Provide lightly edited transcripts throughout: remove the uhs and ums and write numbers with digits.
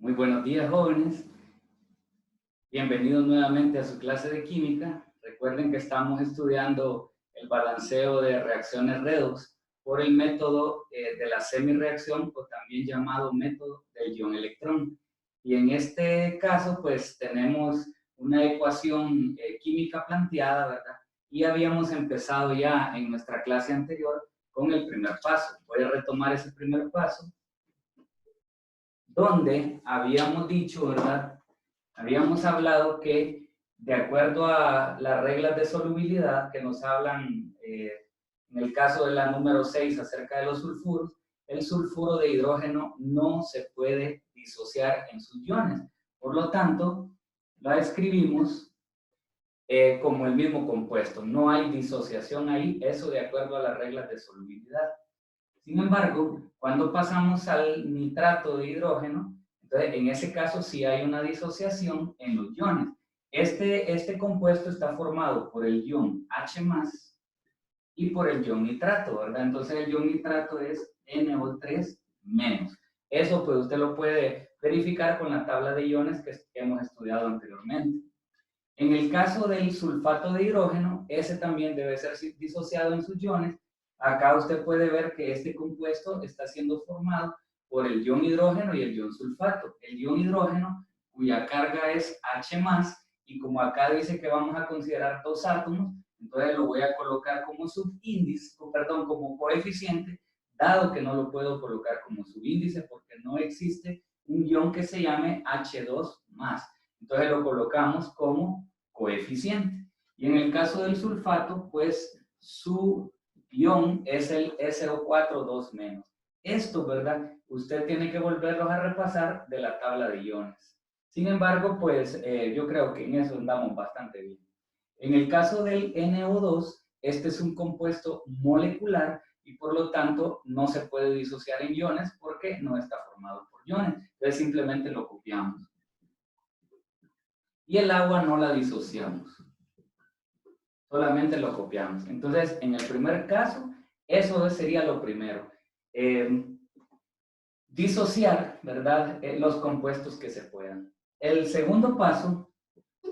Muy buenos días, jóvenes. Bienvenidos nuevamente a su clase de química. Recuerden que estamos estudiando el balanceo de reacciones redox por el método de la semirreacción, o también llamado método del ion-electrón. Y en este caso, pues tenemos una ecuación química planteada, ¿verdad? Y habíamos empezado ya en nuestra clase anterior con el primer paso. Voy a retomar ese primer paso, donde habíamos dicho, ¿verdad? Habíamos hablado que, de acuerdo a las reglas de solubilidad que nos hablan, en el caso de la número 6 acerca de los sulfuros, el sulfuro de hidrógeno no se puede disociar en sus iones. Por lo tanto, la escribimos como el mismo compuesto. No hay disociación ahí, eso de acuerdo a las reglas de solubilidad. Sin embargo, cuando pasamos al nitrato de hidrógeno, entonces en ese caso sí hay una disociación en los iones. Este compuesto está formado por el ion H+, y por el ion nitrato, ¿verdad? Entonces el ion nitrato es NO3-. Eso pues usted lo puede verificar con la tabla de iones que hemos estudiado anteriormente. En el caso del sulfato de hidrógeno, ese también debe ser disociado en sus iones. Acá usted puede ver que este compuesto está siendo formado por el ion hidrógeno y el ion sulfato. El ion hidrógeno, cuya carga es H+, y como acá dice que vamos a considerar dos átomos, entonces lo voy a colocar como subíndice, perdón, como coeficiente, dado que no lo puedo colocar como subíndice porque no existe un ion que se llame H2+. Entonces lo colocamos como coeficiente. Y en el caso del sulfato, pues su ion es el SO4 2-. Esto, ¿verdad? Usted tiene que volverlos a repasar de la tabla de iones. Sin embargo, pues yo creo que en eso andamos bastante bien. En el caso del NO2, este es un compuesto molecular y por lo tanto no se puede disociar en iones porque no está formado por iones. Entonces simplemente lo copiamos. Y el agua no la disociamos, solamente lo copiamos. Entonces, en el primer caso, eso sería lo primero. Disociar, ¿verdad? Los compuestos que se puedan. El segundo paso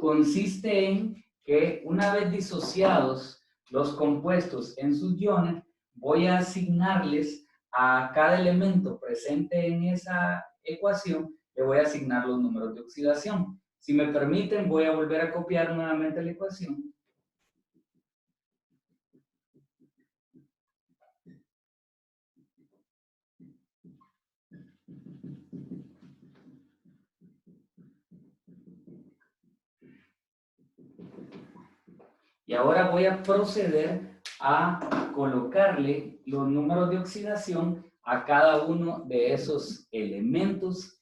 consiste en que una vez disociados los compuestos en sus iones, voy a asignarles a cada elemento presente en esa ecuación, le voy a asignar los números de oxidación. Si me permiten, voy a volver a copiar nuevamente la ecuación. Y ahora voy a proceder a colocarle los números de oxidación a cada uno de esos elementos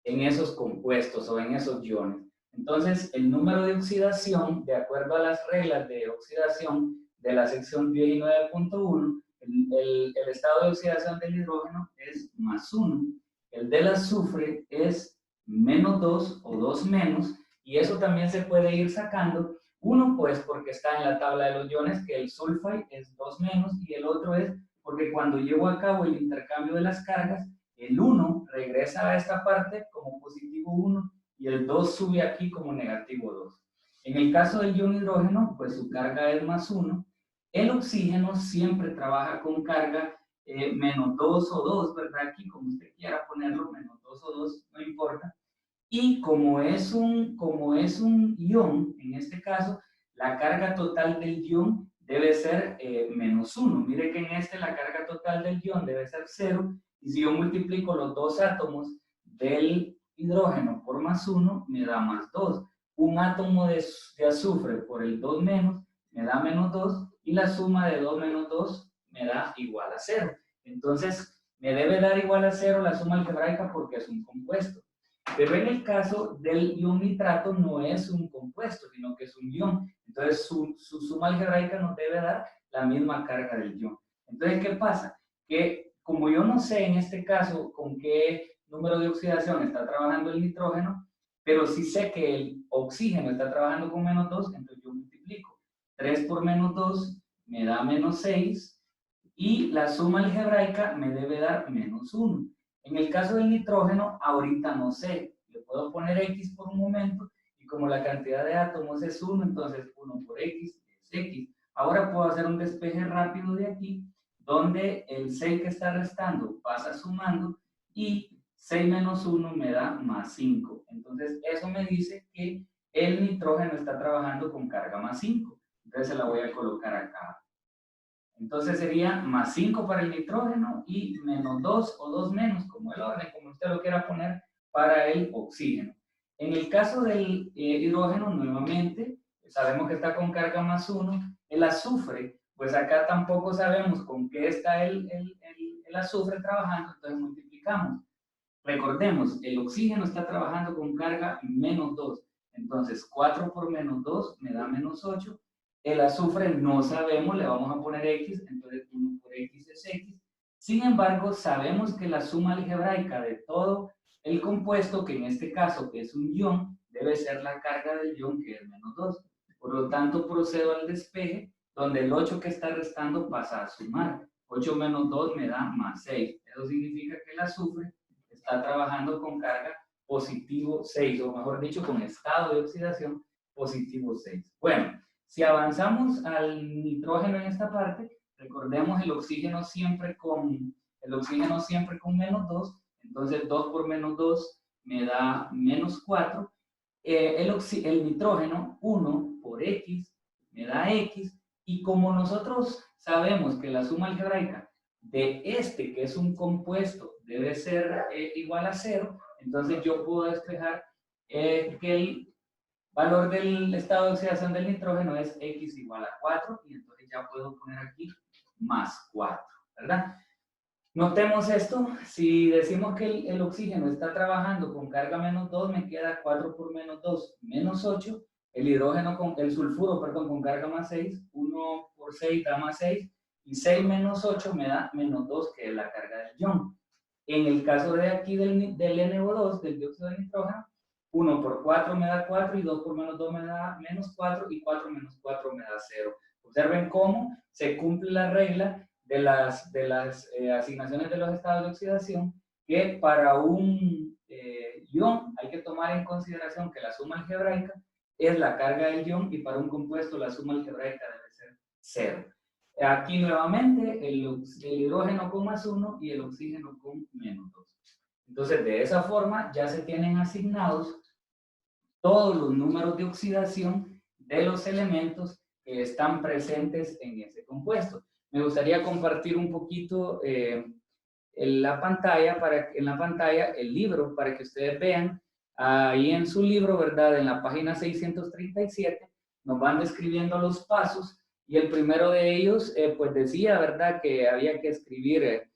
en esos compuestos o en esos iones. Entonces, el número de oxidación, de acuerdo a las reglas de oxidación de la sección 19.1, el estado de oxidación del hidrógeno es +1. El del azufre es -2 o 2-, y eso también se puede ir sacando. Uno, pues, porque está en la tabla de los iones, que el sulfide es 2-, y el otro es porque cuando llevo a cabo el intercambio de las cargas, el 1 regresa a esta parte como +1 y el 2 sube aquí como -2. En el caso del ion hidrógeno, pues su carga es +1. El oxígeno siempre trabaja con carga -2 o 2, ¿verdad? Aquí, como usted quiera ponerlo, -2 o 2, no importa. Y como es un ion, en este caso, la carga total del ion debe ser -1. Mire que en este la carga total del ion debe ser 0, y si yo multiplico los dos átomos del hidrógeno por +1, me da +2. Un átomo de azufre por el 2- me da -2, y la suma de 2 menos 2 me da igual a 0. Entonces, me debe dar igual a 0 la suma algebraica porque es un compuesto. Pero en el caso del ion nitrato no es un compuesto, sino que es un ion. Entonces su suma algebraica nos debe dar la misma carga del ion. Entonces, ¿qué pasa? Que como yo no sé en este caso con qué número de oxidación está trabajando el nitrógeno, pero sí sé que el oxígeno está trabajando con -2, entonces yo multiplico. 3 por -2 me da -6, y la suma algebraica me debe dar -1. En el caso del nitrógeno, ahorita no sé, le puedo poner X por un momento y como la cantidad de átomos es 1, entonces 1 por X es X. Ahora puedo hacer un despeje rápido de aquí, donde el 6 que está restando pasa sumando y 6 menos 1 me da más 5. Entonces eso me dice que el nitrógeno está trabajando con carga más 5. Entonces se la voy a colocar acá. Entonces sería más 5 para el nitrógeno y menos 2 o 2 menos, como el orden, como usted lo quiera poner, para el oxígeno. En el caso del hidrógeno, nuevamente, sabemos que está con carga más 1. El azufre, pues acá tampoco sabemos con qué está el azufre trabajando, entonces multiplicamos. Recordemos, el oxígeno está trabajando con carga menos 2. Entonces, 4 por menos 2 me da menos 8. El azufre no sabemos, le vamos a poner X, entonces 1 por X es X. Sin embargo, sabemos que la suma algebraica de todo el compuesto, que en este caso que es un ion, debe ser la carga del ion, que es menos 2. Por lo tanto, procedo al despeje, donde el 8 que está restando pasa a sumar. 8 menos 2 me da más 6. Eso significa que el azufre está trabajando con carga positivo 6, o mejor dicho, con estado de oxidación positivo 6. Bueno, si avanzamos al nitrógeno en esta parte, recordemos el oxígeno siempre con menos 2, entonces 2 por menos 2 me da menos 4. El nitrógeno, 1 por X, me da X, y como nosotros sabemos que la suma algebraica de este, que es un compuesto, debe ser igual a 0, entonces yo puedo despejar que el valor del estado de oxidación del nitrógeno es X igual a 4, y entonces ya puedo poner aquí más 4, ¿verdad? Notemos esto, si decimos que el oxígeno está trabajando con carga menos 2, me queda 4 por menos 2, menos 8, el sulfuro, perdón, con carga más 6, 1 por 6 da más 6, y 6 menos 8 me da menos 2, que es la carga del ion. En el caso de aquí del NO2, del dióxido de nitrógeno, 1 por 4 me da 4, y 2 por menos 2 me da menos 4, y 4 menos 4 me da 0. Observen cómo se cumple la regla de las asignaciones de los estados de oxidación, que para un ion hay que tomar en consideración que la suma algebraica es la carga del ion, y para un compuesto la suma algebraica debe ser 0. Aquí nuevamente el hidrógeno con más 1 y el oxígeno con menos 2. Entonces, de esa forma ya se tienen asignados todos los números de oxidación de los elementos que están presentes en ese compuesto. Me gustaría compartir un poquito en la pantalla el libro para que ustedes vean. Ahí en su libro, ¿verdad? En la página 637 nos van describiendo los pasos, y el primero de ellos pues decía, ¿verdad?, que había que escribir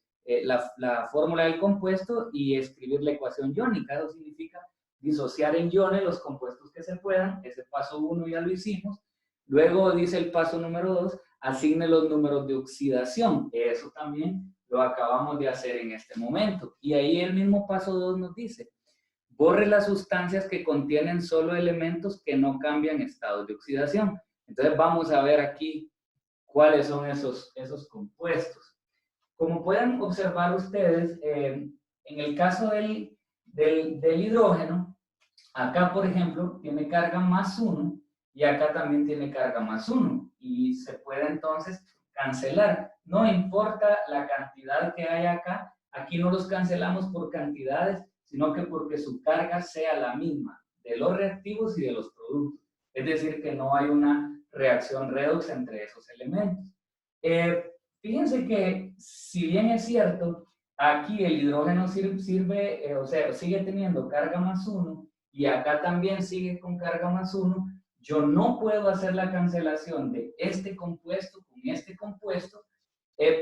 la fórmula del compuesto y escribir la ecuación iónica. Eso significa disociar en iones los compuestos que se puedan. Ese paso 1 ya lo hicimos. Luego dice el paso número 2, asigne los números de oxidación. Eso también lo acabamos de hacer en este momento. Y ahí el mismo paso 2 nos dice, borre las sustancias que contienen solo elementos que no cambian estados de oxidación. Entonces vamos a ver aquí cuáles son esos compuestos. Como pueden observar ustedes, en el caso del hidrógeno, acá por ejemplo tiene carga más 1, y acá también tiene carga más 1, y se puede entonces cancelar. No importa la cantidad que hay acá, aquí no los cancelamos por cantidades, sino que porque su carga sea la misma de los reactivos y de los productos. Es decir, que no hay una reacción redox entre esos elementos. Fíjense que, si bien es cierto, aquí el hidrógeno sirve, o sea, sigue teniendo carga más 1, y acá también sigue con carga más 1, yo no puedo hacer la cancelación de este compuesto con este compuesto,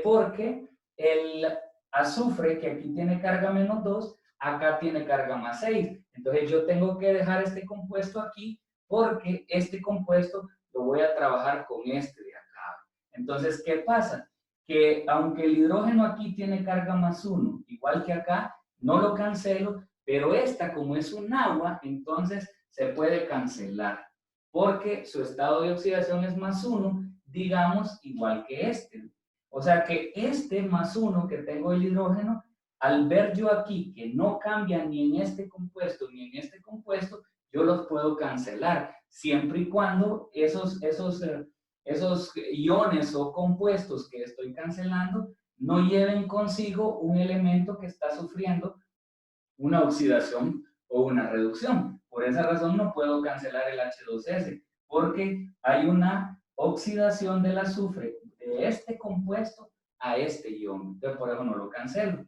porque el azufre, que aquí tiene carga menos 2, acá tiene carga más 6. Entonces yo tengo que dejar este compuesto aquí, porque este compuesto lo voy a trabajar con este de acá. Entonces, ¿qué pasa? Que aunque el hidrógeno aquí tiene carga más 1, igual que acá, no lo cancelo, pero esta, como es un agua, entonces se puede cancelar, porque su estado de oxidación es más 1, digamos, igual que este. O sea que este más 1 que tengo el hidrógeno Al ver yo aquí que no cambia ni en este compuesto ni en este compuesto, yo los puedo cancelar, siempre y cuando esos iones o compuestos que estoy cancelando no lleven consigo un elemento que está sufriendo una oxidación o una reducción. Por esa razón no puedo cancelar el H2S, porque hay una oxidación del azufre de este compuesto a este ion. Entonces, por eso no lo cancelo.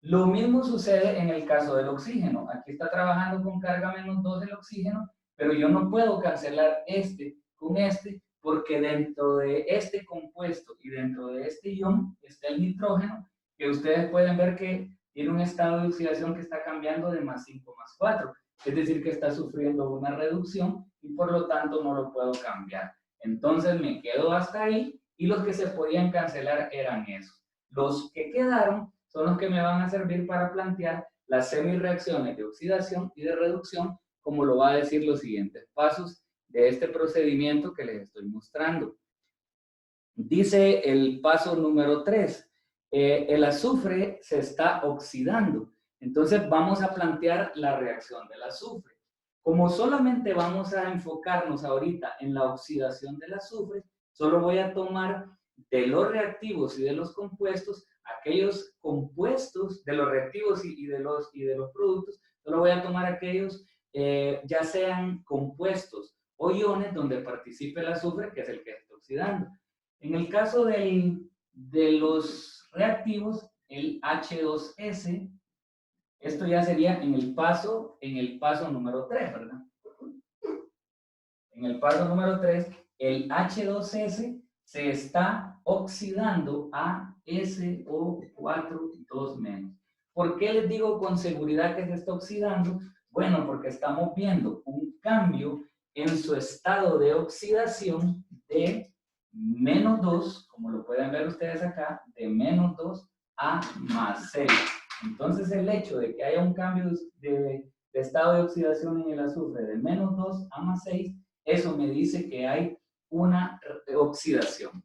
Lo mismo sucede en el caso del oxígeno. Aquí está trabajando con carga -2 el oxígeno, pero yo no puedo cancelar este con este, porque dentro de este compuesto y dentro de este ion está el nitrógeno, que ustedes pueden ver que tiene un estado de oxidación que está cambiando de +5 +4. Es decir, que está sufriendo una reducción y por lo tanto no lo puedo cambiar. Entonces me quedo hasta ahí y los que se podían cancelar eran esos. Los que quedaron son los que me van a servir para plantear las semireacciones de oxidación y de reducción, como lo va a decir los siguientes pasos de este procedimiento que les estoy mostrando. Dice el paso número 3, el azufre se está oxidando. Entonces vamos a plantear la reacción del azufre. Como solamente vamos a enfocarnos ahorita en la oxidación del azufre, solo voy a tomar de los reactivos y de los compuestos aquellos compuestos de los reactivos y de los productos, solo voy a tomar aquellos ya sean compuestos o iones donde participe el azufre, que es el que está oxidando. En el caso de los reactivos, el H2S, esto ya sería en el paso número 3, ¿verdad? En el paso número 3, el H2S se está oxidando a SO4 2-. ¿Por qué les digo con seguridad que se está oxidando? Bueno, porque estamos viendo un cambio en su estado de oxidación de -2, como lo pueden ver ustedes acá, de -2 a +6. Entonces el hecho de que haya un cambio de estado de oxidación en el azufre de -2 a +6, eso me dice que hay una oxidación,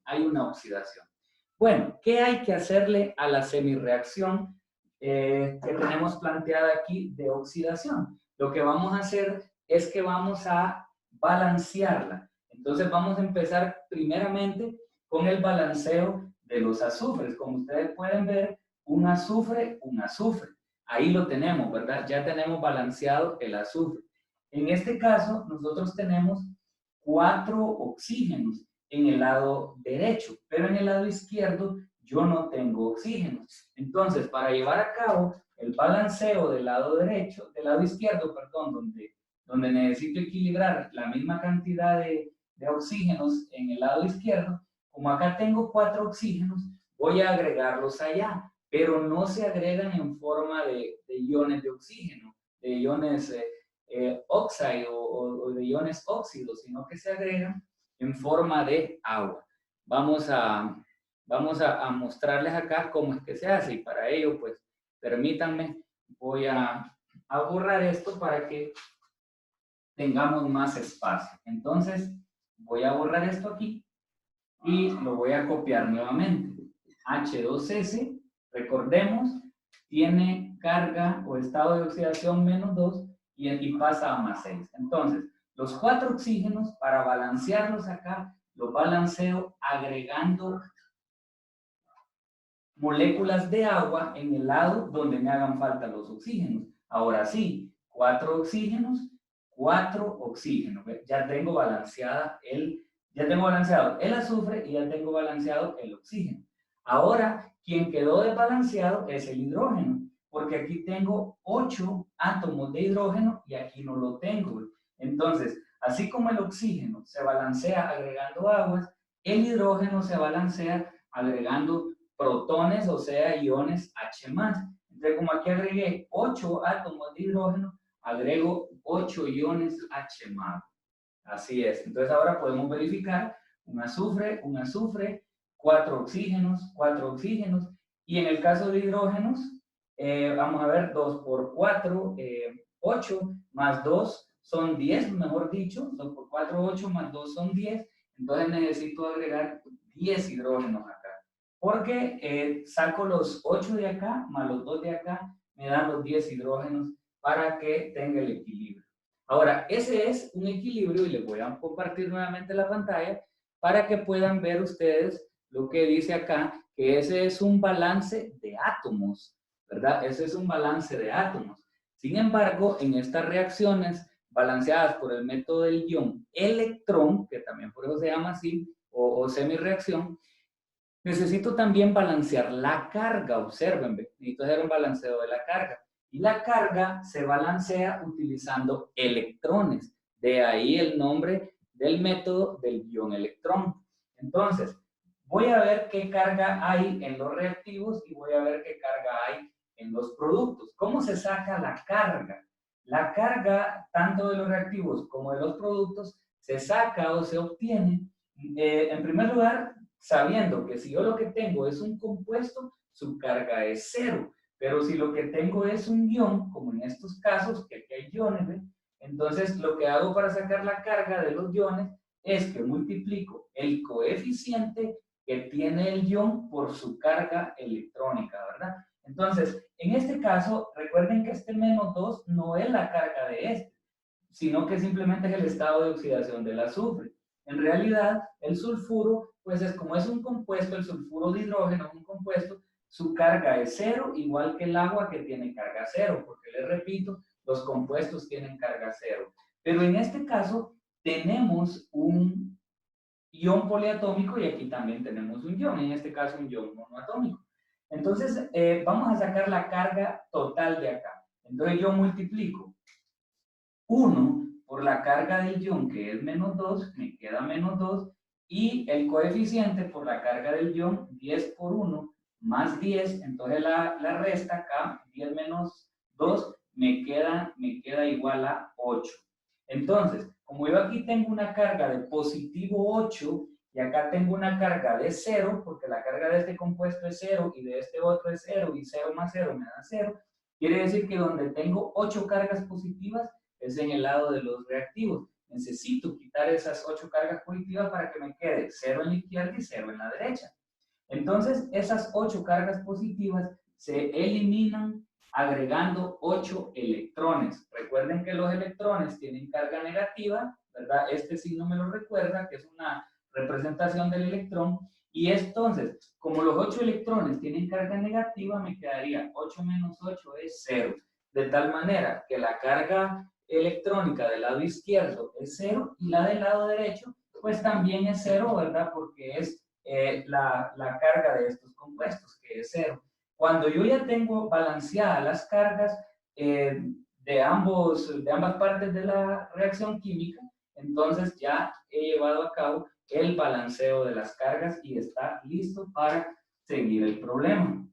Bueno, ¿qué hay que hacerle a la semireacción que tenemos planteada aquí de oxidación? Lo que vamos a hacer es que vamos a balancearla. Entonces vamos a empezar primeramente con el balanceo de los azufres. Como ustedes pueden ver, un azufre. Ahí lo tenemos, ¿verdad? Ya tenemos balanceado el azufre. En este caso, nosotros tenemos 4 oxígenos en el lado derecho, pero en el lado izquierdo yo no tengo oxígenos. Entonces, para llevar a cabo el balanceo del lado derecho, del lado izquierdo, perdón, donde necesito equilibrar la misma cantidad de oxígenos en el lado izquierdo, como acá tengo 4 oxígenos, voy a agregarlos allá, pero no se agregan en forma de iones de oxígeno, de iones óxido o de iones óxidos, sino que se agregan en forma de agua. Vamos a mostrarles acá cómo es que se hace, y para ello, pues, permítanme, voy a borrar esto para que tengamos más espacio. Entonces, voy a borrar esto aquí y lo voy a copiar nuevamente. H2S, recordemos, tiene carga o estado de oxidación -2 y aquí pasa a +6. Entonces, los 4 oxígenos, para balancearlos acá, los balanceo agregando moléculas de agua en el lado donde me hagan falta los oxígenos. Ahora sí, 4 oxígenos, 4 oxígenos. Ya tengo balanceado el azufre y ya tengo balanceado el oxígeno. Ahora, quien quedó desbalanceado es el hidrógeno, porque aquí tengo 8 átomos de hidrógeno y aquí no lo tengo. Entonces, así como el oxígeno se balancea agregando aguas, el hidrógeno se balancea agregando protones, o sea, iones H+. Entonces, como aquí agregué 8 átomos de hidrógeno, agrego 8 iones H+. Así es. Entonces, ahora podemos verificar un azufre, 4 oxígenos, 4 oxígenos. Y en el caso de hidrógenos, vamos a ver, 2 por 4, 8, más 2 son 10, mejor dicho. 2 por 4, 8, más 2 son 10. Entonces necesito agregar 10 hidrógenos acá. porque saco los 8 de acá más los 2 de acá, me dan los 10 hidrógenos para que tenga el equilibrio. Ahora, ese es un equilibrio y les voy a compartir nuevamente la pantalla para que puedan ver ustedes lo que dice acá, que ese es un balance de átomos, ¿verdad? Ese es un balance de átomos. Sin embargo, en estas reacciones balanceadas por el método del ion electrón, que también por eso se llama así, o semi-reacción, necesito también balancear la carga, observen, necesito hacer un balanceo de la carga. Y la carga se balancea utilizando electrones. De ahí el nombre del método del ion electrón. Entonces, voy a ver qué carga hay en los reactivos y voy a ver qué carga hay en los productos. ¿Cómo se saca la carga? La carga, tanto de los reactivos como de los productos, se saca o se obtiene, en primer lugar, sabiendo que si yo lo que tengo es un compuesto, su carga es cero. Pero si lo que tengo es un ion, como en estos casos, que aquí hay iones, ¿ve? Entonces lo que hago para sacar la carga de los iones es que multiplico el coeficiente que tiene el ion por su carga electrónica, ¿verdad? Entonces, en este caso, recuerden que este -2 no es la carga de este, sino que simplemente es el estado de oxidación del azufre. En realidad, el sulfuro, pues es como es un compuesto, el sulfuro de hidrógeno es un compuesto, su carga es cero, igual que el agua que tiene carga cero, porque les repito, los compuestos tienen carga cero. Pero en este caso, tenemos un ion poliatómico y aquí también tenemos un ion, en este caso un ion monoatómico. Entonces, vamos a sacar la carga total de acá. Entonces yo multiplico 1 por la carga del ion, que es -2, me queda -2, y el coeficiente por la carga del ion, 10 por 1, más 10, entonces la resta acá, 10 menos 2, me queda igual a 8. Entonces, como yo aquí tengo una carga de positivo 8, y acá tengo una carga de 0, porque la carga de este compuesto es 0, y de este otro es 0, y 0 más 0 me da 0, quiere decir que donde tengo 8 cargas positivas, es en el lado de los reactivos. Necesito quitar esas 8 cargas positivas para que me quede 0 en la izquierda y 0 en la derecha. Entonces, esas 8 cargas positivas se eliminan agregando 8 electrones. Recuerden que los electrones tienen carga negativa, ¿verdad? Este signo me lo recuerda, que es una representación del electrón. Y entonces, como los 8 electrones tienen carga negativa, me quedaría 8 menos 8 es 0. De tal manera que la carga electrónica del lado izquierdo es 0 y la del lado derecho pues también es 0, ¿verdad? Porque es la carga de estos compuestos, que es 0. Cuando yo ya tengo balanceadas las cargas de ambas partes de la reacción química, entonces ya he llevado a cabo el balanceo de las cargas y está listo para seguir el problema.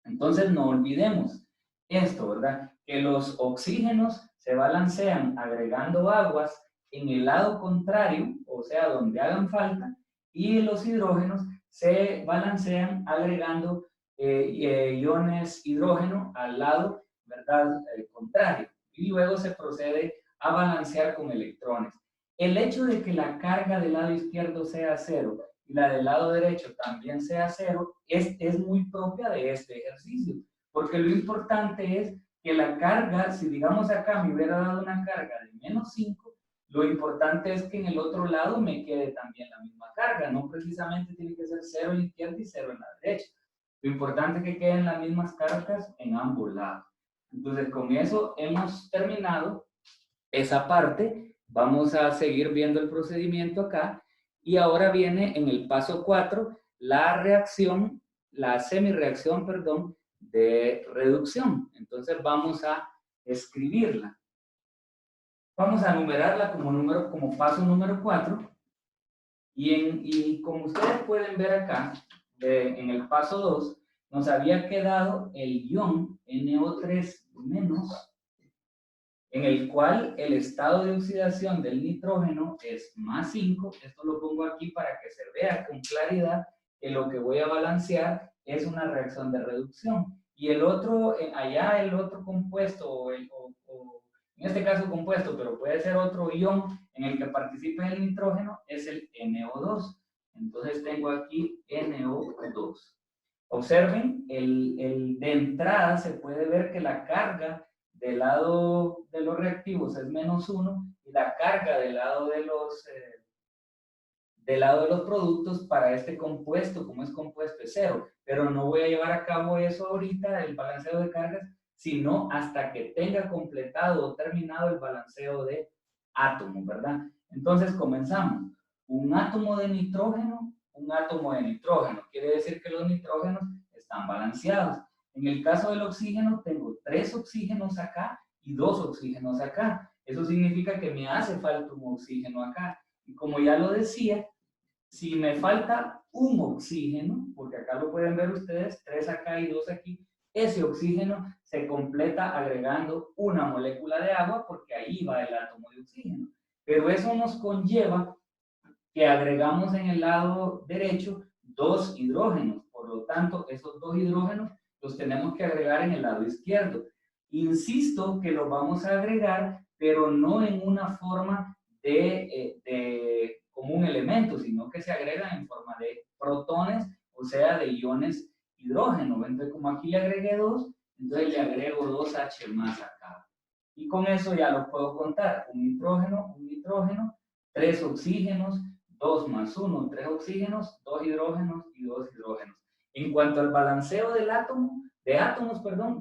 Entonces no olvidemos esto, ¿verdad? Que los oxígenos se balancean agregando aguas en el lado contrario, o sea, donde hagan falta, y los hidrógenos se balancean agregando iones hidrógeno al lado, ¿verdad? Contrario. Y luego se procede a balancear con electrones. El hecho de que la carga del lado izquierdo sea cero y la del lado derecho también sea cero, es muy propia de este ejercicio, porque lo importante es que la carga, si digamos acá me hubiera dado una carga de -5, lo importante es que en el otro lado me quede también la misma carga, no precisamente tiene que ser 0 en la izquierda y 0 en la derecha. Lo importante es que queden las mismas cargas en ambos lados. Entonces, con eso hemos terminado esa parte. Vamos a seguir viendo el procedimiento acá. Y ahora viene en el paso 4 la reacción, la semireacción, perdón, de reducción. Entonces vamos a escribirla. Vamos a numerarla como paso número 4. Y como ustedes pueden ver acá, en el paso 2, nos había quedado el ion NO3 menos, en el cual el estado de oxidación del nitrógeno es +5. Esto lo pongo aquí para que se vea con claridad que lo que voy a balancear es una reacción de reducción. Y el otro, allá el otro compuesto, o en este caso compuesto, pero puede ser otro ion en el que participe el nitrógeno, es el NO2. Entonces tengo aquí NO2. Observen, de entrada se puede ver que la carga del lado de los reactivos es -1 y la carga del lado de los productos para este compuesto, como es compuesto, es 0. Pero no voy a llevar a cabo eso ahorita, el balanceo de cargas, sino hasta que tenga completado o terminado el balanceo de átomos, ¿verdad? Entonces comenzamos. Un átomo de nitrógeno, quiere decir que los nitrógenos están balanceados. En el caso del oxígeno, tengo 3 oxígenos acá y 2 oxígenos acá. Eso significa que me hace falta un oxígeno acá. Y como ya lo decía, si me falta un oxígeno, porque acá lo pueden ver ustedes, 3 acá y 2 aquí, ese oxígeno se completa agregando una molécula de agua porque ahí va el átomo de oxígeno. Pero eso nos conlleva que agregamos en el lado derecho 2 hidrógenos. Por lo tanto, esos 2 hidrógenos los tenemos que agregar en el lado izquierdo. Insisto que los vamos a agregar, pero no en una forma como un elemento, sino que se agregan en forma de protones, o sea, de iones hidrógeno. Entonces, como aquí le agregué 2, entonces le agrego 2H más acá. Y con eso ya lo puedo contar. Un nitrógeno, 3 oxígenos, 2 más 1, 3 oxígenos, 2 hidrógenos y 2 hidrógenos. En cuanto al balanceo de átomos,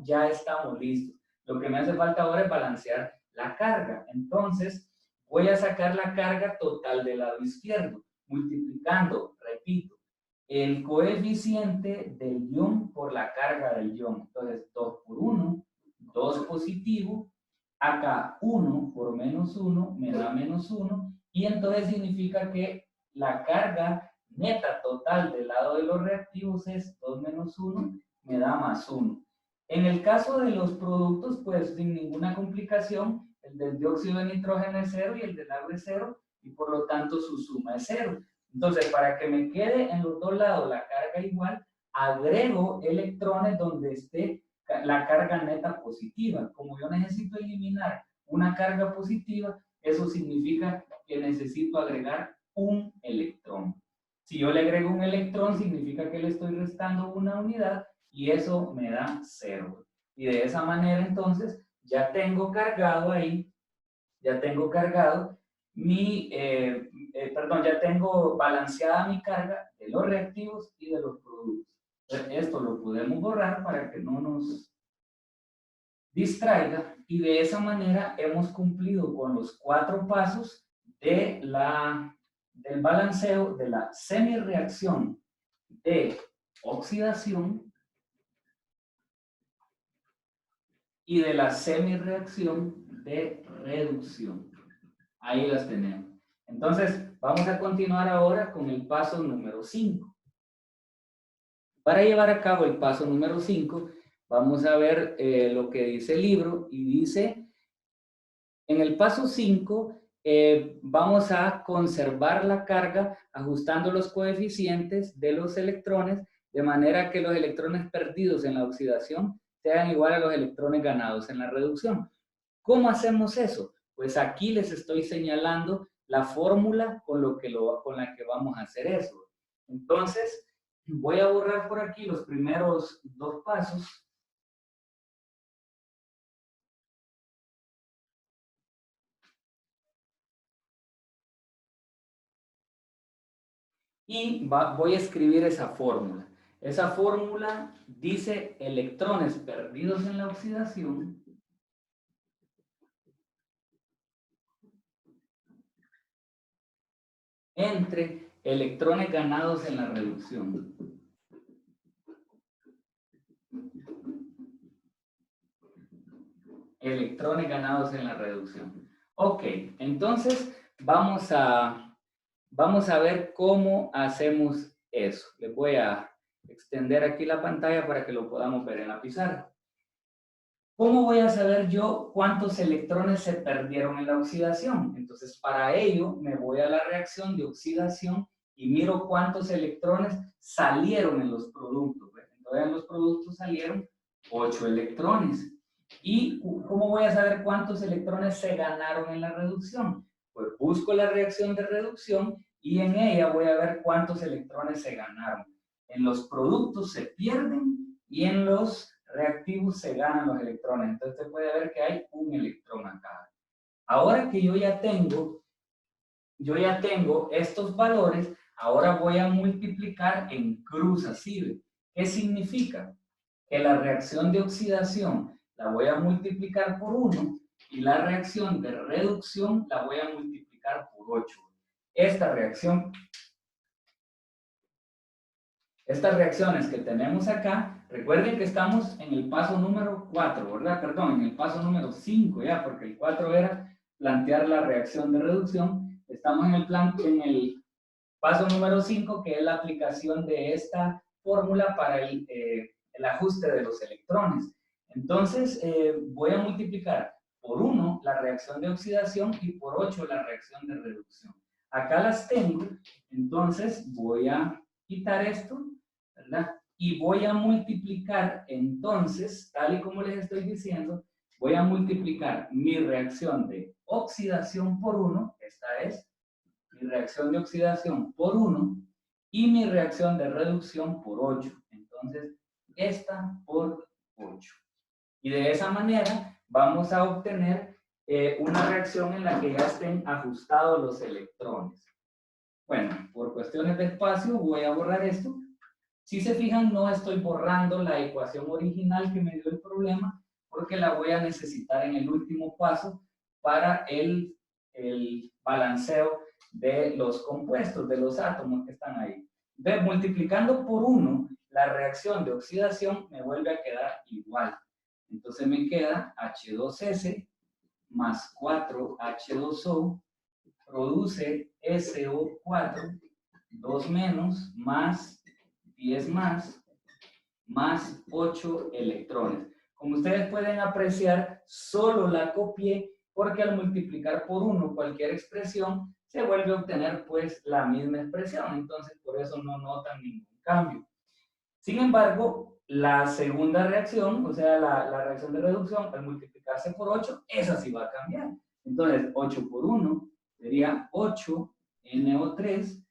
ya estamos listos. Lo que me hace falta ahora es balancear la carga. Entonces, voy a sacar la carga total del lado izquierdo, multiplicando, repito, el coeficiente del ion por la carga del ion. Entonces, 2 por 1, 2 positivo, acá 1 por -1 me da -1, y entonces significa que la carga neta total del lado de los reactivos es 2 menos 1, me da +1. En el caso de los productos, pues sin ninguna complicación, el del dióxido de nitrógeno es 0 y el del agua es 0, y por lo tanto su suma es 0. Entonces, para que me quede en los dos lados la carga igual, agrego electrones donde esté la carga neta positiva. Como yo necesito eliminar una carga positiva, eso significa que necesito agregar un electrón. Si yo le agrego un electrón, significa que le estoy restando una unidad y eso me da 0. Y de esa manera, entonces, ya tengo cargado ahí, ya tengo balanceada mi carga de los reactivos y de los productos. Esto lo podemos borrar para que no nos distraiga, y de esa manera hemos cumplido con los 4 pasos del balanceo de la semirreacción de oxidación y de la semirreacción de reducción. Ahí las tenemos. Entonces, vamos a continuar ahora con el paso número 5. Para llevar a cabo el paso número 5, vamos a ver lo que dice el libro, y dice, en el paso 5, vamos a conservar la carga ajustando los coeficientes de los electrones, de manera que los electrones perdidos en la oxidación sean igual a los electrones ganados en la reducción. ¿Cómo hacemos eso? Pues aquí les estoy señalando la fórmula con la que vamos a hacer eso. Entonces, voy a borrar por aquí los primeros 2 pasos. Y voy a escribir esa fórmula. Esa fórmula dice electrones perdidos en la oxidación entre electrones ganados en la reducción. Electrones ganados en la reducción. Ok, entonces vamos a ver cómo hacemos eso. Les voy a extender aquí la pantalla para que lo podamos ver en la pizarra. ¿Cómo voy a saber yo cuántos electrones se perdieron en la oxidación? Entonces, para ello, me voy a la reacción de oxidación y miro cuántos electrones salieron en los productos. Entonces, en los productos salieron 8 electrones. ¿Y cómo voy a saber cuántos electrones se ganaron en la reducción? Pues busco la reacción de reducción y en ella voy a ver cuántos electrones se ganaron. En los productos se pierden y en los reactivos se ganan los electrones. Entonces se puede ver que hay un electrón acá. Ahora que yo ya tengo estos valores, ahora voy a multiplicar en cruz así. ¿Qué significa? Que la reacción de oxidación la voy a multiplicar por 1 y la reacción de reducción la voy a multiplicar por 8. Estas reacciones que tenemos acá, recuerden que estamos en el paso número 4, ¿verdad? Perdón, en el paso número 5 ya, porque el 4 era plantear la reacción de reducción. Estamos en el paso número 5, que es la aplicación de esta fórmula para el ajuste de los electrones. Entonces, voy a multiplicar por 1 la reacción de oxidación y por 8 la reacción de reducción. Acá las tengo, entonces voy a quitar esto, ¿verdad? Y voy a multiplicar, entonces, tal y como les estoy diciendo, voy a multiplicar mi reacción de oxidación por 1, esta es mi reacción de oxidación por 1, y mi reacción de reducción por 8. Entonces, esta por 8. Y de esa manera vamos a obtener una reacción en la que ya estén ajustados los electrones. Bueno, por cuestiones de espacio voy a borrar esto. Si se fijan, no estoy borrando la ecuación original que me dio el problema, porque la voy a necesitar en el último paso para el balanceo de los compuestos, de los átomos que están ahí. Entonces, multiplicando por 1, la reacción de oxidación me vuelve a quedar igual. Entonces me queda H2S más 4H2O produce SO4, 2 menos, más 10 más 8 electrones. Como ustedes pueden apreciar, solo la copié porque al multiplicar por 1 cualquier expresión, se vuelve a obtener pues la misma expresión. Entonces, por eso no notan ningún cambio. Sin embargo, la segunda reacción, o sea, la reacción de reducción, al multiplicarse por 8, esa sí va a cambiar. Entonces, 8 por 1 sería 8NO3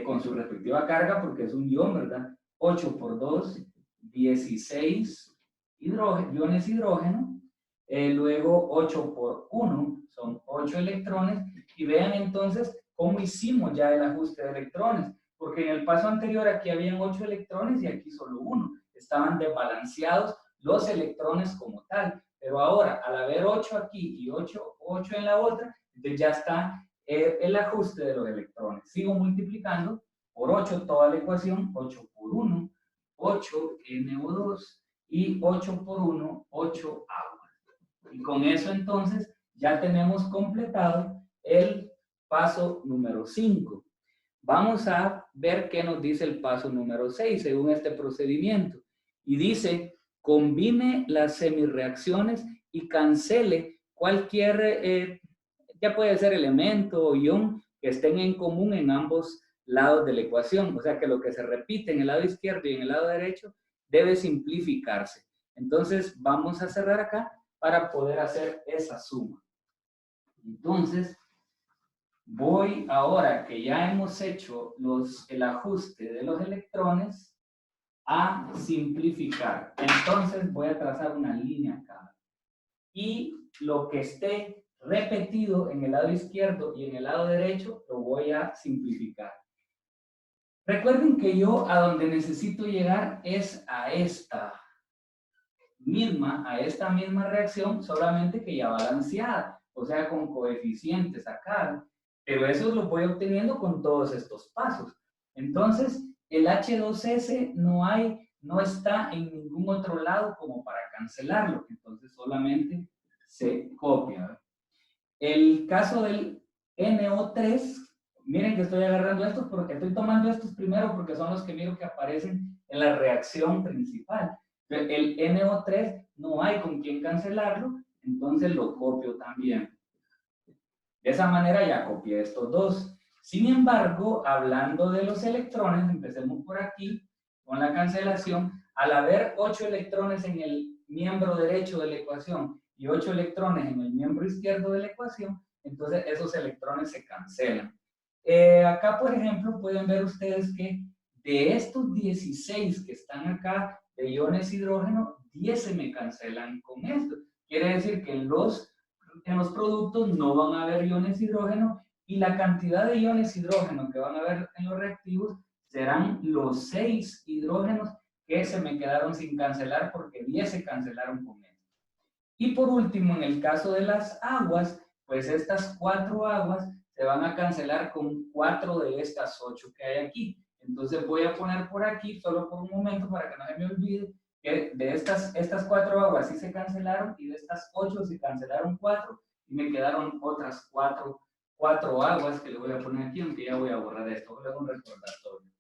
con su respectiva carga, porque es un ion, ¿verdad? 8 por 2, 16 iones hidrógeno. Luego 8 por 1 son 8 electrones. Y vean entonces cómo hicimos ya el ajuste de electrones. Porque en el paso anterior aquí habían 8 electrones y aquí solo 1. Estaban desbalanceados los electrones como tal. Pero ahora, al haber 8 aquí y 8 en la otra, entonces ya está el ajuste de los electrones. Sigo multiplicando por 8 toda la ecuación, 8 por 1, 8NO2 y 8 por 1, 8 agua. Y con eso entonces ya tenemos completado el paso número 5. Vamos a ver qué nos dice el paso número 6 según este procedimiento. Y dice, combine las semirreacciones y cancele cualquier, ya puede ser elemento o ion que estén en común en ambos lados de la ecuación. O sea que lo que se repite en el lado izquierdo y en el lado derecho debe simplificarse. Entonces vamos a cerrar acá para poder hacer esa suma. Entonces, voy ahora que ya hemos hecho el ajuste de los electrones a simplificar. Entonces voy a trazar una línea acá. Y lo que esté repetido en el lado izquierdo y en el lado derecho lo voy a simplificar. Recuerden que yo a donde necesito llegar es a esta misma reacción, solamente que ya balanceada, o sea, con coeficientes acá. Pero eso lo voy obteniendo con todos estos pasos. Entonces, el H2S no está en ningún otro lado como para cancelarlo. Entonces, solamente se copia. El caso del NO3, miren que estoy agarrando estos porque estoy tomando estos primero porque son los que miro que aparecen en la reacción principal. El NO3 no hay con quién cancelarlo, entonces lo copio también. De esa manera ya copié estos dos. Sin embargo, hablando de los electrones, empecemos por aquí con la cancelación. Al haber 8 electrones en el miembro derecho de la ecuación y 8 electrones en el miembro izquierdo de la ecuación, entonces esos electrones se cancelan. Acá, por ejemplo, pueden ver ustedes que de estos 16 que están acá de iones hidrógeno, 10 se me cancelan con esto. Quiere decir que en los productos no van a haber iones hidrógeno y la cantidad de iones hidrógeno que van a haber en los reactivos serán los 6 hidrógenos que se me quedaron sin cancelar porque 10 se cancelaron con esto. Y por último, en el caso de las aguas, pues estas 4 aguas se van a cancelar con 4 de estas 8 que hay aquí. Entonces voy a poner por aquí, solo por un momento para que no se me olvide, que de estas 4 aguas sí se cancelaron y de estas 8 se cancelaron 4 y me quedaron otras 4 aguas que le voy a poner aquí, aunque ya voy a borrar esto, luego un recordatorio.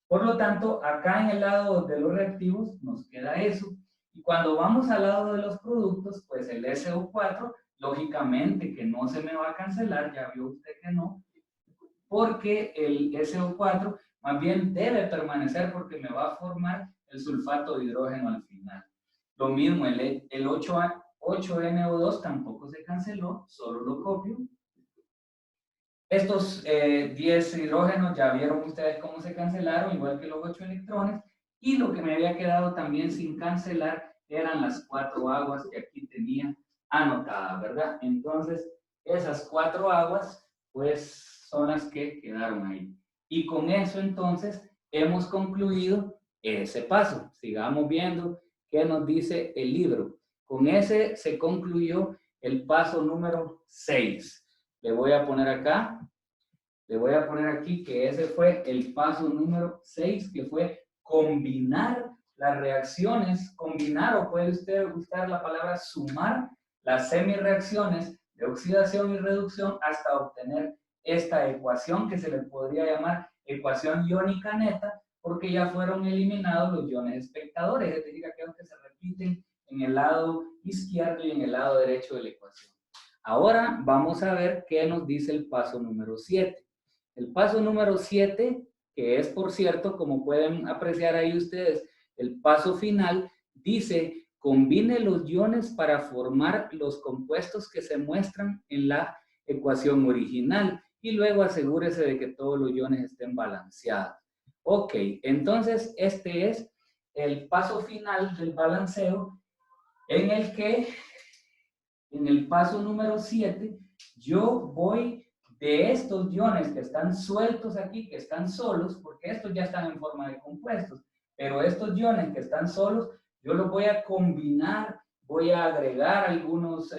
Por lo tanto, acá en el lado de los reactivos nos queda eso. Y cuando vamos al lado de los productos, pues el SO4, lógicamente que no se me va a cancelar, ya vio usted que no, porque el SO4 más bien debe permanecer porque me va a formar el sulfato de hidrógeno al final. Lo mismo, el 8NO2 tampoco se canceló, solo lo copio. Estos 10 hidrógenos ya vieron ustedes cómo se cancelaron, igual que los 8 electrones. Y lo que me había quedado también sin cancelar eran las 4 aguas que aquí tenía anotadas, ¿verdad? Entonces, esas 4 aguas, pues, son las que quedaron ahí. Y con eso, entonces, hemos concluido ese paso. Sigamos viendo qué nos dice el libro. Con ese se concluyó el paso número 6. Le voy a poner acá, le voy a poner aquí que ese fue el paso número 6, que fue combinar las reacciones, combinar, o puede usted buscar la palabra sumar las semireacciones de oxidación y reducción hasta obtener esta ecuación que se le podría llamar ecuación iónica neta, porque ya fueron eliminados los iones espectadores, es decir, aquellos que se repiten en el lado izquierdo y en el lado derecho de la ecuación. Ahora vamos a ver qué nos dice el paso número 7. El paso número 7, que es, por cierto, como pueden apreciar ahí ustedes, el paso final, dice, combine los iones para formar los compuestos que se muestran en la ecuación original y luego asegúrese de que todos los iones estén balanceados. Ok, entonces este es el paso final del balanceo en el que en el paso número 7, yo voy de estos iones que están sueltos aquí, que están solos, porque estos ya están en forma de compuestos, pero estos iones que están solos, yo los voy a combinar, voy a agregar algunos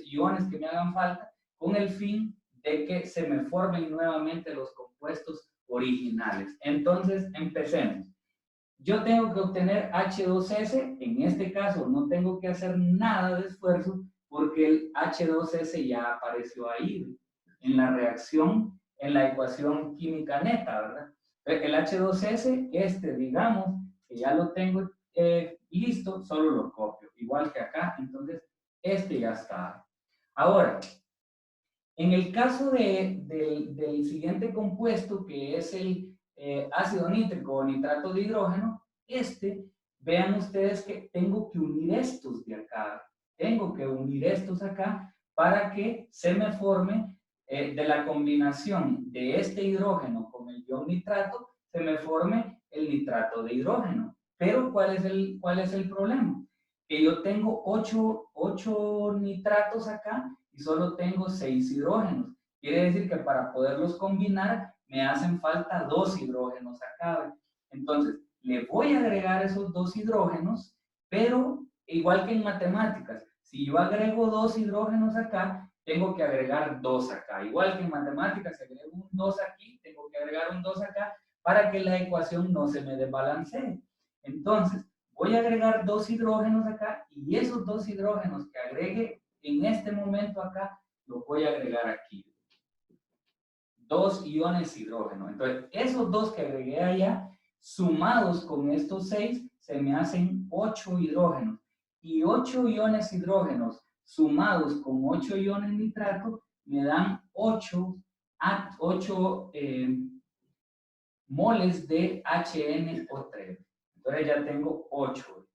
iones que me hagan falta, con el fin de que se me formen nuevamente los compuestos originales. Entonces, empecemos. Yo tengo que obtener H2S, en este caso no tengo que hacer nada de esfuerzo porque el H2S ya apareció ahí en la reacción, en la ecuación química neta, ¿verdad? El H2S, digamos que ya lo tengo listo, solo lo copio, igual que acá, entonces ya está. Ahora, en el caso del siguiente compuesto, que es el ácido nítrico o nitrato de hidrógeno, vean ustedes que tengo que unir estos de acá. Tengo que unir estos acá para que se me forme de la combinación de este hidrógeno con el ion nitrato, se me forme el nitrato de hidrógeno. Pero ¿cuál es el problema? Que yo tengo 8 nitratos acá y solo tengo 6 hidrógenos. Quiere decir que para poderlos combinar me hacen falta 2 hidrógenos acá. Entonces, le voy a agregar esos 2 hidrógenos, pero igual que en matemáticas, si yo agrego 2 hidrógenos acá, tengo que agregar 2 acá. Igual que en matemáticas, si agrego un 2 aquí, tengo que agregar un 2 acá para que la ecuación no se me desbalancee. Entonces, voy a agregar 2 hidrógenos acá y esos 2 hidrógenos que agregue en este momento acá, los voy a agregar aquí. 2 iones hidrógeno. Entonces, esos 2 que agregué allá, sumados con estos 6, se me hacen 8 hidrógenos. Y 8 iones hidrógenos sumados con 8 iones nitrato, me dan 8 moles de HNO3. Entonces ya tengo 8.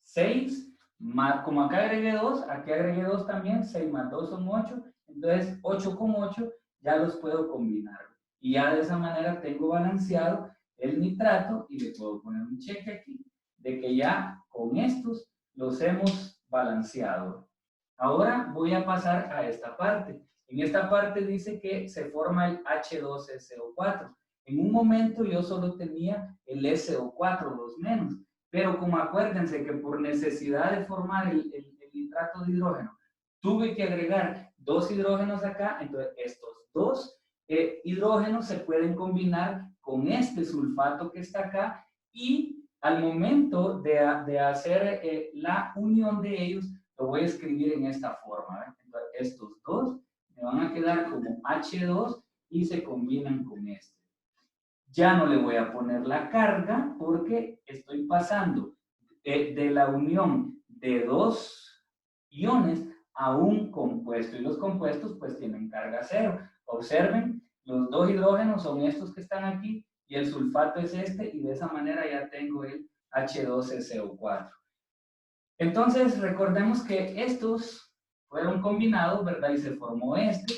6, más, como acá agregué 2, aquí agregué 2 también, 6 más 2 son 8, entonces 8 con 8 ya los puedo combinar. Y ya de esa manera tengo balanceado el nitrato y le puedo poner un cheque aquí de que ya con estos los hemos balanceado. Ahora voy a pasar a esta parte. En esta parte dice que se forma el H2SO4. En un momento yo solo tenía el SO4, dos menos, pero como acuérdense que por necesidad de formar el nitrato de hidrógeno, tuve que agregar dos hidrógenos acá, entonces estos dos hidrógenos se pueden combinar con este sulfato que está acá y al momento de hacer la unión de ellos, lo voy a escribir en esta forma. Entonces, estos dos me van a quedar como H2 y se combinan con este. Ya no le voy a poner la carga porque estoy pasando de la unión de dos iones a un compuesto y los compuestos pues tienen carga cero. Observen, los dos hidrógenos son estos que están aquí y el sulfato es este y de esa manera ya tengo el H2SO4. Entonces recordemos que estos fueron combinados, ¿verdad? Y se formó este.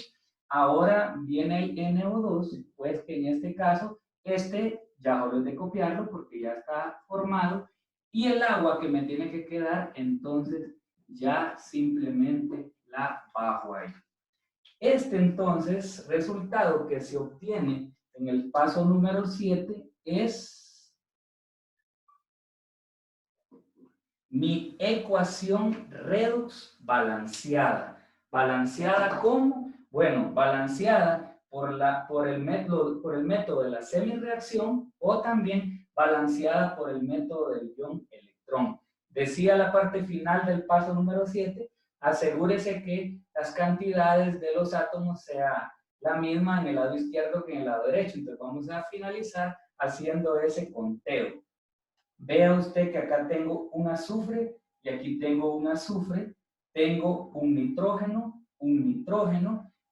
Ahora viene el NO2, pues que en este caso, este ya solo es de copiarlo porque ya está formado. Y el agua que me tiene que quedar, entonces ya simplemente la bajo ahí. Este entonces resultado que se obtiene en el paso número 7 es mi ecuación redox balanceada. ¿Balanceada cómo? Bueno, balanceada por el método de la semireacción o también balanceada por el método del ion-electrón. Decía la parte final del paso número 7, asegúrese que las cantidades de los átomos sea la misma en el lado izquierdo que en el lado derecho. Entonces vamos a finalizar haciendo ese conteo. Vea usted que acá tengo un azufre y aquí tengo un azufre, tengo un nitrógeno,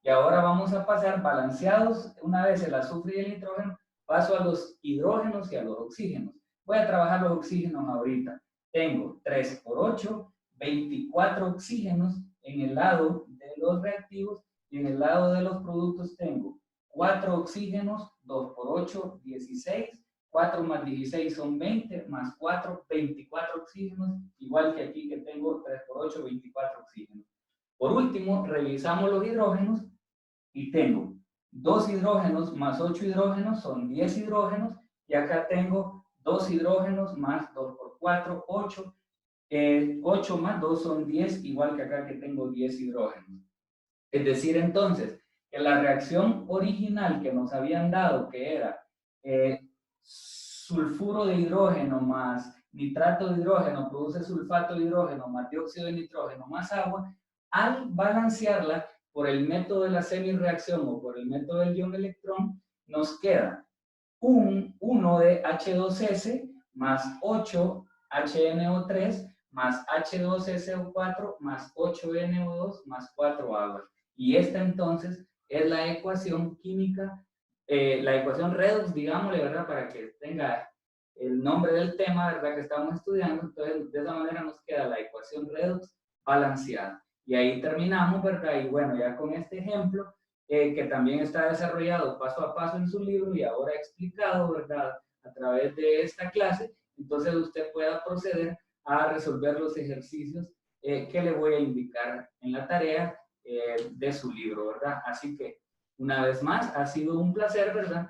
y ahora vamos a pasar balanceados, una vez el azufre y el nitrógeno, paso a los hidrógenos y a los oxígenos. Voy a trabajar los oxígenos ahorita. Tengo 3 por 8, 24 oxígenos en el lado de los reactivos y en el lado de los productos tengo 4 oxígenos, 2 por 8, 16, 4 más 16 son 20, más 4, 24 oxígenos, igual que aquí que tengo 3 por 8, 24 oxígenos. Por último, revisamos los hidrógenos y tengo 2 hidrógenos más 8 hidrógenos son 10 hidrógenos, y acá tengo 2 hidrógenos más 2 por 4, 8, 8 más 2 son 10, igual que acá que tengo 10 hidrógenos. Es decir, entonces, que la reacción original que nos habían dado, que era sulfuro de hidrógeno más nitrato de hidrógeno, produce sulfato de hidrógeno más dióxido de nitrógeno más agua, al balancearla por el método de la semireacción o por el método del ion-electrón, nos queda un 1 de H2S más 8 HNO3 más H2SO4 más 8NO2 más 4 aguas. Y esta entonces es la ecuación química, la ecuación redox, digámosle, ¿verdad? Para que tenga el nombre del tema, ¿verdad? Que estamos estudiando. Entonces, de esa manera nos queda la ecuación redox balanceada. Y ahí terminamos, ¿verdad? Y bueno, ya con este ejemplo, que también está desarrollado paso a paso en su libro y ahora explicado, ¿verdad? A través de esta clase, entonces usted pueda proceder a resolver los ejercicios que le voy a indicar en la tarea de su libro, ¿verdad? Así que, una vez más, ha sido un placer, ¿verdad?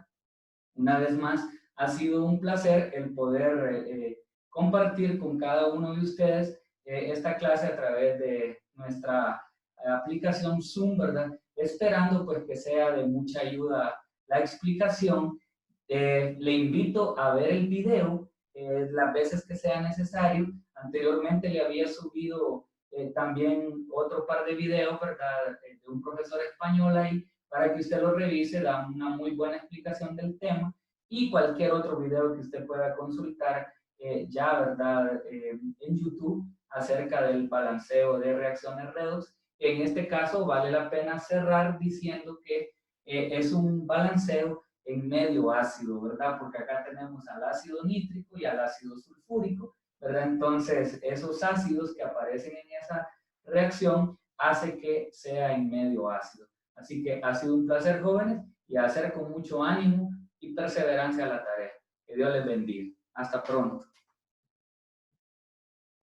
Una vez más, ha sido un placer el poder compartir con cada uno de ustedes esta clase a través de nuestra aplicación Zoom, ¿verdad? Esperando pues que sea de mucha ayuda la explicación. Le invito a ver el video las veces que sea necesario. Anteriormente le había subido también otro par de videos, ¿verdad? De un profesor español ahí, para que usted lo revise, da una muy buena explicación del tema, y cualquier otro video que usted pueda consultar ya, ¿verdad? En YouTube acerca del balanceo de reacciones redox. En este caso vale la pena cerrar diciendo que es un balanceo en medio ácido, ¿verdad? Porque acá tenemos al ácido nítrico y al ácido sulfúrico, ¿verdad? Entonces, esos ácidos que aparecen en esa reacción hace que sea en medio ácido. Así que ha sido un placer, jóvenes, y hacer con mucho ánimo y perseverancia la tarea. Que Dios les bendiga. Hasta pronto.